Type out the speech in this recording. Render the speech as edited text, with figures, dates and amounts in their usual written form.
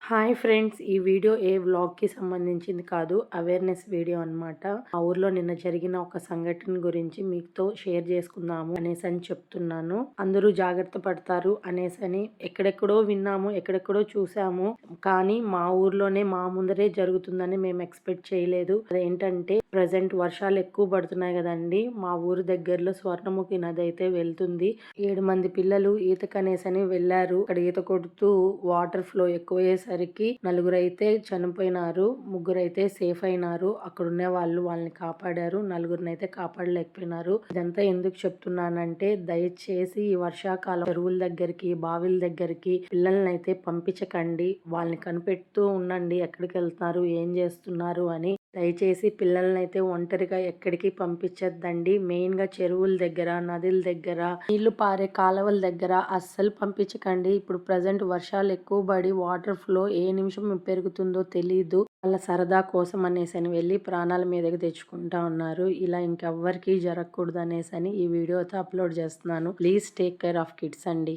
Hi friends! ఈ video ఏ వ్లాగ్‌కి సంబంధించింది కాదు. అవేర్‌నెస్ వీడియో అనమాట. మా ఊర్లో నిన్న జరిగిన ఒక సంఘటన గురించి మీతో షేర్ చేసుకుందాము అనేసని చెప్తున్నాను. అందరూ జాగ్రత్త పడతారు అనేసని ఎక్కడెక్కడో విన్నాము, ఎక్కడెక్కడో చూసాము. కానీ మా ఊర్లోనే మా ముందరే జరుగుతుందని మేము ఎక్స్‌పెక్ట్ చేయలేదు. అదేంటంటే ప్రెజెంట్ వర్షాలు ఎక్కువ పడుతున్నాయి కదండీ! మా ఊరు దగ్గరలో స్వర్ణముఖి నది అయితే వెళ్తుంది. 7 మంది పిల్లలు ఈతకనేసని వెళ్లారు. అక్కడ ఈత కొడుతూ వాటర్ ఫ్లో ఎక్కువయ్యేసరికి నలుగురైతే చనిపోయినారు, ముగ్గురైతే సేఫ్ అయినారు. అక్కడున్న వాళ్ళని కాపాడారు, నలుగురినైతే కాపాడలేకపోయినారు. ఇదంతా ఎందుకు చెప్తున్నానంటే దయచేసి ఈ వర్షాకాలం చెరువుల దగ్గరికి, బావిల దగ్గరికి పిల్లల్ని అయితే పంపించకండి. వాళ్ళని కనిపెడుతూ ఉండండి, ఎక్కడికి వెళ్తున్నారు, ఏం చేస్తున్నారు అని. దయచేసి పిల్లల్నైతే ఒంటరిగా ఎక్కడికి పంపించద్దండి. మెయిన్‌గా చెరువుల దగ్గర, నదుల దగ్గర, నీళ్లు పారే కాలువల దగ్గర అస్సలు పంపించకండి. ఇప్పుడు ప్రజెంట్ వర్షాలు ఎక్కువ పడి వాటర్ ఫ్లో ఏ నిమిషం పెరుగుతుందో తెలీదు. వాళ్ళ సరదా కోసం అనేసని వెళ్ళి ప్రాణాల మీదకి తెచ్చుకుంటా ఉన్నారు. ఇలా ఇంకెవ్వరికీ జరగకూడదు అనేసని ఈ వీడియోతో అప్లోడ్ చేస్తున్నాను. Please take care of kids అండి.